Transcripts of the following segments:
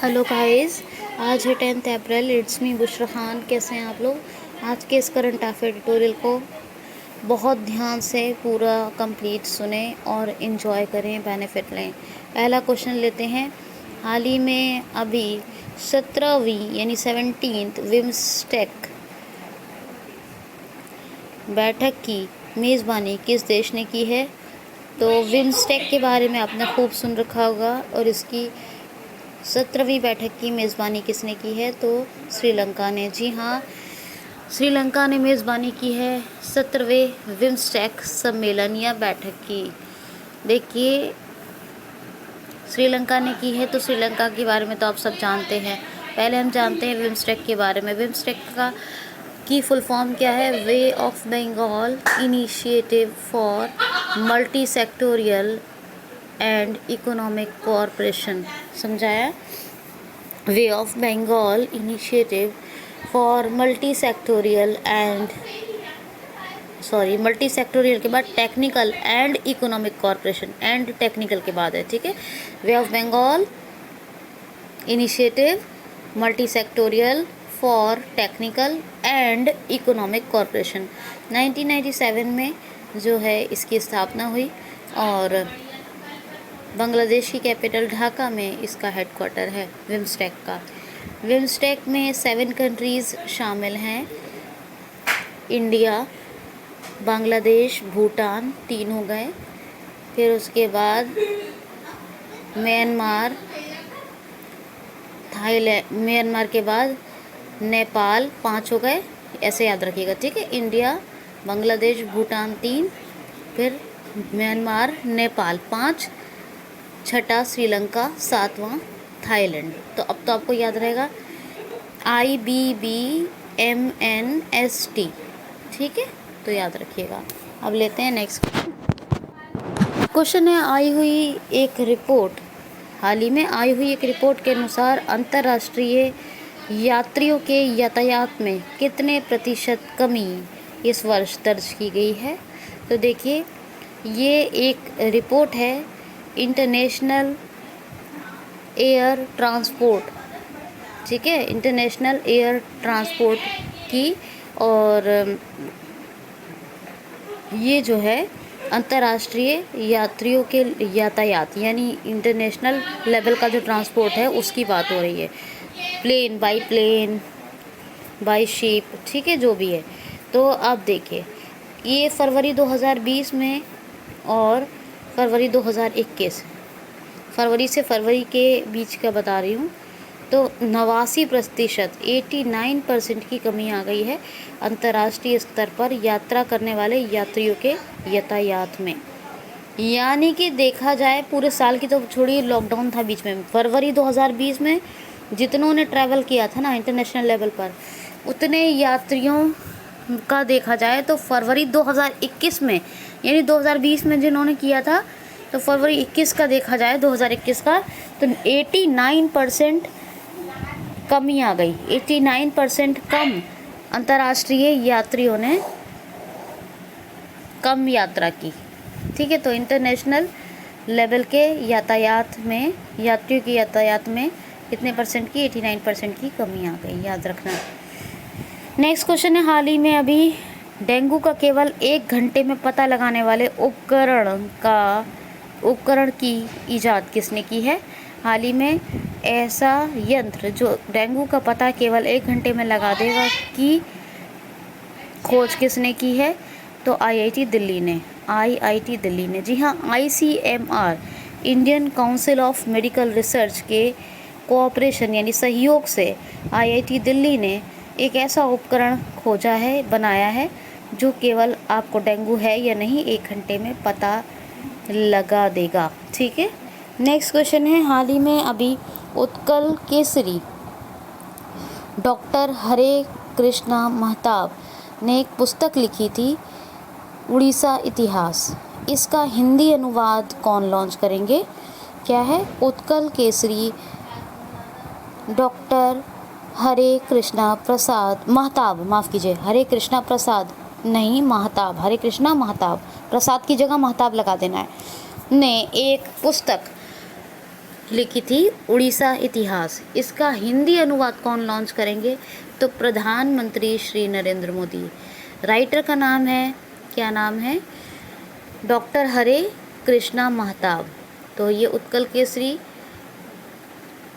Hello guys, आज है 10 अप्रैल। It's me Bushra Khan. कैसे हैं आप लोग? आज के इस करंट अफेयर ट्यूटोरियल को बहुत ध्यान से पूरा कंप्लीट सुने और इन्जॉय करें, बेनिफिट लें। पहला क्वेश्चन लेते हैं। हाल ही में अभी 17वीं यानी 17th विम्स्टेक बैठक की मेज़बानी किस देश ने की है? तो विम्स्टेक के बारे में आपने खूब सुन रखा होगा और इसकी 17वीं बैठक की मेज़बानी किसने की है? तो श्रीलंका ने। जी हाँ, श्रीलंका ने मेज़बानी की है 17वें विम्स्टेक सम्मेलन या बैठक की। देखिए, श्रीलंका ने की है तो श्रीलंका के बारे में तो आप सब जानते हैं। पहले हम जानते हैं विम्स्टेक के बारे में। विम्स्टेक की फुल फॉर्म क्या है? Bay of Bengal initiative for multi sectoral and economic cooperation. समझाया? Bay of Bengal initiative for multi sectoral के बाद technical and economic cooperation. And technical के बाद है, ठीक है। Bay of Bengal initiative multi sectoral for technical and economic cooperation 1997 में जो है इसकी स्थापना हुई और बांग्लादेश की कैपिटल ढाका में इसका हेडक्वार्टर है विम्स्टेक का। विम्स्टेक में 7 कंट्रीज़ शामिल हैं। इंडिया, बांग्लादेश, भूटान, 3 हो गए। फिर उसके बाद म्यांमार, थाईलैंड, म्यांमार के बाद नेपाल, 5 हो गए। ऐसे याद रखिएगा, ठीक है। इंडिया, बांग्लादेश, भूटान 3, फिर म्यांमार, नेपाल 5, छठा श्रीलंका, 7वां थाईलैंड। तो अब तो आपको याद रहेगा IBBMNST, ठीक है, तो याद रखिएगा। अब लेते हैं नेक्स्ट क्वेश्चन है। हाल ही में आई हुई एक रिपोर्ट के अनुसार अंतर्राष्ट्रीय यात्रियों के यातायात में कितने प्रतिशत कमी इस वर्ष दर्ज की गई है? तो देखिए, ये एक रिपोर्ट है इंटरनेशनल एयर ट्रांसपोर्ट, ठीक है, इंटरनेशनल एयर ट्रांसपोर्ट की। और ये जो है अंतर्राष्ट्रीय यात्रियों के यातायात यानी इंटरनेशनल लेवल का जो ट्रांसपोर्ट है उसकी बात हो रही है। प्लेन बाई शिप, ठीक है, जो भी है। तो आप देखिए, ये फरवरी 2020 में और फरवरी 2021, फरवरी से फरवरी के बीच का बता रही हूँ। तो 89% की कमी आ गई है अंतर्राष्ट्रीय स्तर पर यात्रा करने वाले यात्रियों के यातायात में। यानी कि देखा जाए पूरे साल की तो छोड़िए, लॉकडाउन था बीच में, फरवरी 2020 में जितनों ने ट्रैवल किया था ना इंटरनेशनल लेवल पर, उतने यात्रियों का देखा जाए तो फरवरी 2021 में, यानी 2020 में जिन्होंने किया था, तो फरवरी 21 का देखा जाए 2021 का, तो 89% कमी आ गई। 89% कम अंतर्राष्ट्रीय यात्रियों ने कम यात्रा की, ठीक है। तो इंटरनेशनल लेवल के यातायात में, यात्रियों के यातायात में कितने परसेंट की? 89% की कमी आ गई, याद रखना। नेक्स्ट क्वेश्चन है। हाल ही में अभी डेंगू का केवल 1 घंटे में पता लगाने वाले उपकरण की इजाद किसने की है? हाल ही में ऐसा यंत्र जो डेंगू का पता केवल 1 घंटे में लगा देगा की खोज किसने की है? तो IIT दिल्ली ने। जी हाँ, ICMR Indian council of medical research के कोऑपरेशन यानी सहयोग से IIT दिल्ली ने एक ऐसा उपकरण खोजा है, बनाया है, जो केवल आपको डेंगू है या नहीं 1 घंटे में पता लगा देगा, ठीक है। नेक्स्ट क्वेश्चन है। हाल ही में अभी उत्कल केसरी डॉक्टर हरे कृष्णा महताब ने एक पुस्तक लिखी थी, उड़ीसा इतिहास। इसका हिंदी अनुवाद कौन लॉन्च करेंगे? क्या है? उत्कल केसरी डॉक्टर हरे कृष्णा प्रसाद महताब, माफ़ कीजिए, हरे कृष्णा प्रसाद नहीं, महताब, हरे कृष्णा महताब, प्रसाद की जगह महताब लगा देना है, ने एक पुस्तक लिखी थी उड़ीसा इतिहास। इसका हिंदी अनुवाद कौन लॉन्च करेंगे? तो प्रधानमंत्री श्री नरेंद्र मोदी। राइटर का नाम है, क्या नाम है? डॉक्टर हरे कृष्णा महताब। तो ये उत्कल केसरी,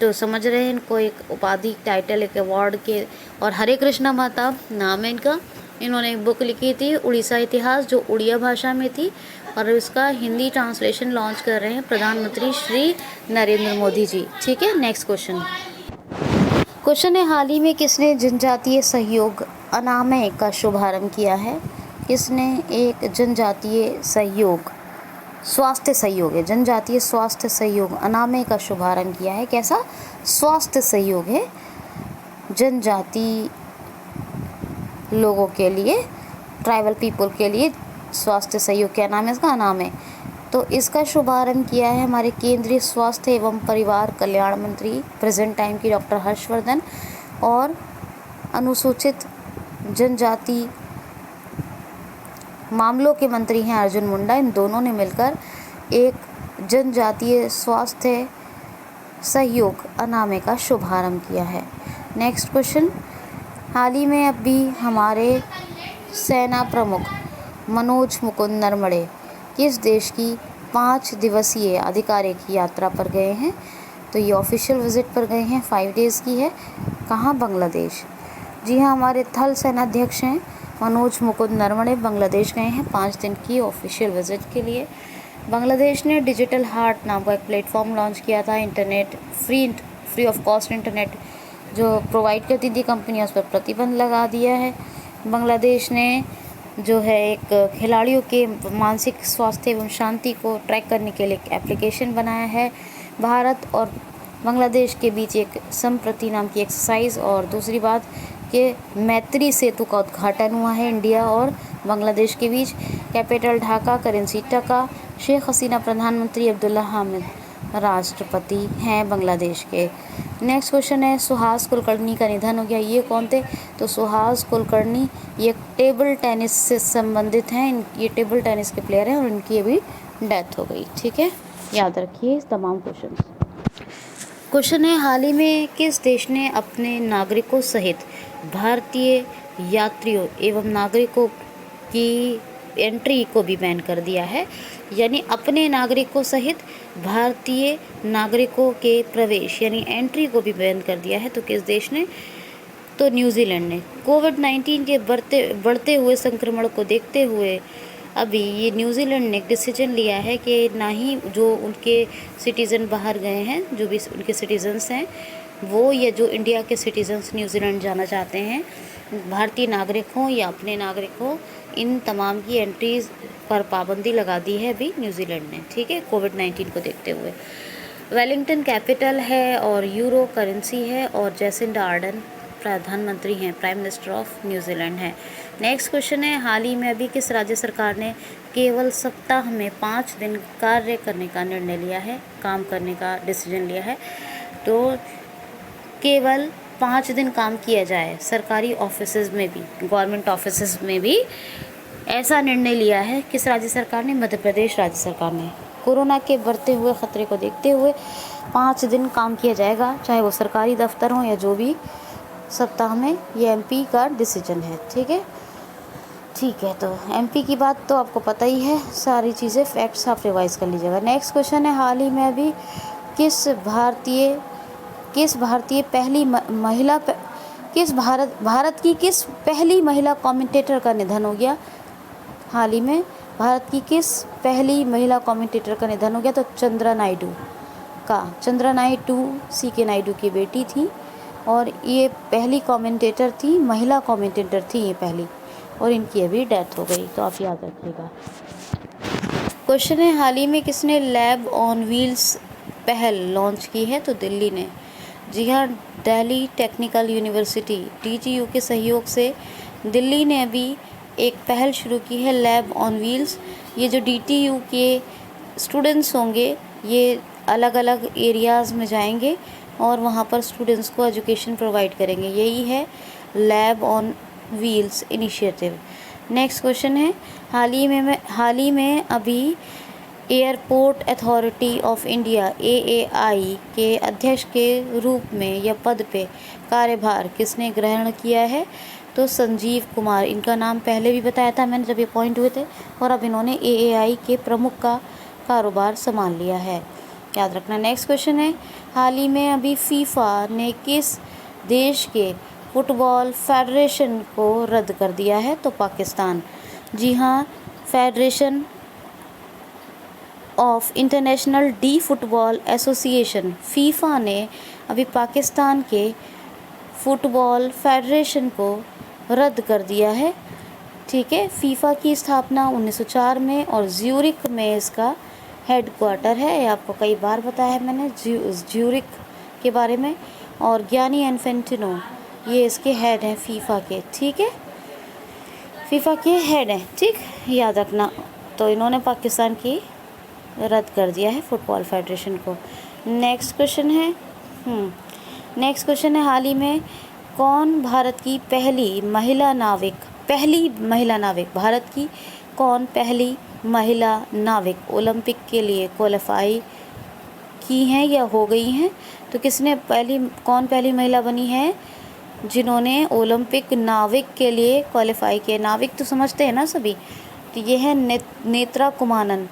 तो समझ रहे हैं इनको, एक उपाधि, टाइटल, एक अवार्ड के, और हरे कृष्णा महताब नाम है इनका। इन्होंने एक बुक लिखी थी उड़ीसा इतिहास, जो उड़िया भाषा में थी, और इसका हिंदी ट्रांसलेशन लॉन्च कर रहे हैं प्रधानमंत्री श्री नरेंद्र मोदी जी। ठीक है, नेक्स्ट क्वेश्चन। क्वेश्चन है, हाल ही में किसने जनजातीय सहयोग अनामय का शुभारंभ किया है? किसने एक जनजातीय सहयोग, स्वास्थ्य सहयोग है, जनजातीय स्वास्थ्य सहयोग अनामय का शुभारंभ किया है? कैसा स्वास्थ्य सहयोग है, जनजाति लोगों के लिए, ट्राइबल पीपल के लिए स्वास्थ्य सहयोग, क्या नाम है इसका? अनामय। तो इसका शुभारंभ किया है हमारे केंद्रीय स्वास्थ्य एवं परिवार कल्याण मंत्री प्रेजेंट टाइम की डॉक्टर हर्षवर्धन, और अनुसूचित जनजाति मामलों के मंत्री हैं अर्जुन मुंडा। इन दोनों ने मिलकर एक जनजातीय स्वास्थ्य सहयोग अनामय का शुभारंभ किया है। नेक्स्ट क्वेश्चन, हाल ही में अभी हमारे सेना प्रमुख मनोज मुकुंद नरवणे किस देश की 5 दिवसीय आधिकारिक यात्रा पर गए हैं? तो ये ऑफिशियल विजिट पर गए हैं, 5 डेज़ की है। कहाँ? बांग्लादेश। जी हाँ, हमारे थल सेनाध्यक्ष हैं मनोज मुकुंद नरवणे बांग्लादेश गए हैं 5 दिन की ऑफिशियल विजिट के लिए। बांग्लादेश ने डिजिटल हार्ट नाम का एक प्लेटफॉर्म लॉन्च किया था, internet free of cost internet जो प्रोवाइड करती थी कंपनियां, उस पर प्रतिबंध लगा दिया है। बांग्लादेश ने जो है एक खिलाड़ियों के मानसिक स्वास्थ्य एवं शांति को ट्रैक करने के लिए एक एप्लीकेशन बनाया है। भारत और बांग्लादेश के बीच एक संप्रति नाम की एक्सरसाइज, और दूसरी बात कि मैत्री सेतु का उद्घाटन हुआ है इंडिया और बांग्लादेश के बीच। कैपिटल ढाका, करेंसी टका। शेख हसीना प्रधानमंत्री, अब्दुल्ला हामिद राष्ट्रपति हैं बांग्लादेश के। नेक्स्ट क्वेश्चन है, सुहास कुलकर्णी का निधन हो गया। ये कौन थे? तो सुहास कुलकर्णी ये टेबल टेनिस से संबंधित हैं, ये टेबल टेनिस के प्लेयर हैं और इनकी अभी डेथ हो गई। ठीक है, याद रखिए इस तमाम क्वेश्चन। क्वेश्चन है, हाल ही में किस देश ने अपने नागरिकों सहित भारतीय यात्रियों एवं नागरिकों की एंट्री को भी बैन कर दिया है? यानी अपने नागरिकों सहित भारतीय नागरिकों के प्रवेश यानी एंट्री को भी बैन कर दिया है। तो किस देश ने? तो न्यूजीलैंड ने। कोविड-19 के बढ़ते हुए संक्रमण को देखते हुए अभी ये न्यूजीलैंड ने एक डिसीजन लिया है कि ना ही जो उनके सिटीज़न बाहर गए हैं, जो भी उनके सिटीजन्स हैं वो, या जो इंडिया के सिटीजन्स न्यूजीलैंड जाना चाहते हैं, भारतीय नागरिक हों या अपने नागरिक हों, इन तमाम की एंट्रीज पर पाबंदी लगा दी है अभी न्यूजीलैंड ने। ठीक है, कोविड-19 को देखते हुए। वेलिंगटन कैपिटल है और यूरो करेंसी है, और जैसिंडा आर्डन प्रधानमंत्री हैं, प्राइम मिनिस्टर ऑफ न्यूजीलैंड है। नेक्स्ट क्वेश्चन है, हाल ही में अभी किस राज्य सरकार ने केवल सप्ताह में 5 दिन कार्य करने का निर्णय लिया है, काम करने का डिसीजन लिया है? तो केवल 5 दिन काम किया जाए सरकारी ऑफिसेज में भी, गवर्नमेंट ऑफिसेज में भी, ऐसा निर्णय लिया है किस राज्य सरकार ने? मध्य प्रदेश राज्य सरकार ने। कोरोना के बढ़ते हुए ख़तरे को देखते हुए 5 दिन काम किया जाएगा, चाहे वो सरकारी दफ्तर हो या जो भी, सप्ताह में। ये एमपी का डिसीजन है। ठीक है, ठीक है। तो एमपी की बात तो आपको पता ही है, सारी चीज़ें फैक्ट्स आप रिवाइज कर लीजिएगा। नेक्स्ट क्वेश्चन है, हाल ही में अभी किस भारत की किस पहली महिला कमेंटेटर का निधन हो गया? हाल ही में भारत की किस पहली महिला कमेंटेटर का निधन हो गया? तो चंद्रा नायडू CK नायडू की बेटी थी, और ये पहली कमेंटेटर थी, महिला कमेंटेटर थी ये पहली, और इनकी अभी डेथ हो गई। तो आप याद रखिएगा। क्वेश्चन है, हाल ही में किसने लैब ऑन व्हील्स पहल लॉन्च की है? तो दिल्ली ने। जी हाँ, दिल्ली टेक्निकल यूनिवर्सिटी DTU के सहयोग से दिल्ली ने अभी एक पहल शुरू की है, लैब ऑन व्हील्स। ये जो DTU के स्टूडेंट्स होंगे, ये अलग अलग एरियाज़ में जाएंगे और वहाँ पर स्टूडेंट्स को एजुकेशन प्रोवाइड करेंगे। यही है lab on wheels initiative. Next question है, हाल ही में अभी airport authority of India AAI के अध्यक्ष के रूप में यह पद पे कार्यभार किसने ग्रहण किया है? तो संजीव कुमार। इनका नाम पहले भी बताया था मैंने जब ये पॉइंट हुए थे, और अब इन्होंने AAI के प्रमुख का कारोबार संभाल लिया है, याद रखना। नेक्स्ट क्वेश्चन है, हाल ही में अभी फीफा ने किस देश के फुटबॉल फेडरेशन को रद्द कर दिया है? तो पाकिस्तान। जी हाँ, federation of international D football association FIFA ने अभी पाकिस्तान के फुटबॉल फेडरेशन को रद्द कर दिया है। ठीक है, फीफा की स्थापना 1904 में और ज्यूरिक में इसका हेडक्वार्टर है। ये आपको कई बार बताया है मैंने ज्यूरिक के बारे में। और गियानी इन्फेंटिनो ये इसके हेड हैं फीफा के। ठीक है, फीफा के हेड हैं, ठीक, याद रखना। तो इन्होंने पाकिस्तान की रद्द कर दिया है फुटबॉल फेडरेशन को। नेक्स्ट क्वेश्चन है, हाल ही में कौन भारत की पहली महिला नाविक भारत की कौन पहली महिला नाविक ओलंपिक के लिए क्वालिफाई की हैं या हो गई हैं? तो कौन पहली महिला बनी है जिन्होंने ओलंपिक नाविक के लिए क्वालिफाई किया? नाविक तो समझते हैं ना सभी, तो ये है नेत्रा कुमानन।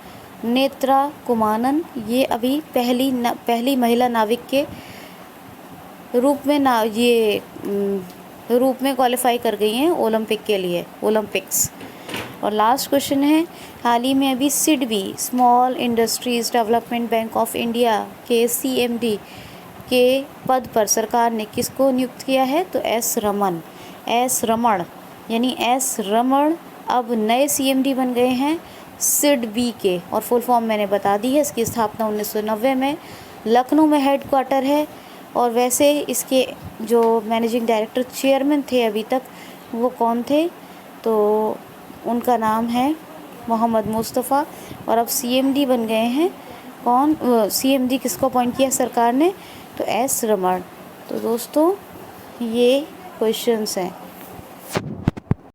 ये अभी पहली महिला नाविक के रूप में क्वालिफाई कर गई हैं ओलंपिक के लिए, ओलंपिक्स। और लास्ट क्वेश्चन है, हाल ही में अभी SIDBI small industries development bank of India के CMD के पद पर सरकार ने किसको नियुक्त किया है? तो एस रमन अब नए CMD बन गए हैं सिडबी के, और फुल फॉर्म मैंने बता दी है। इसकी स्थापना 1990 में लखनऊ में हेडक्वार्टर है। और वैसे इसके जो मैनेजिंग डायरेक्टर चेयरमैन थे अभी तक, वो कौन थे? तो उनका नाम है मोहम्मद मुस्तफ़ा। और अब CMD बन गए हैं कौन? CMD किसको अपॉइंट किया सरकार ने? तो एस रमन। तो दोस्तों ये क्वेश्चंस हैं।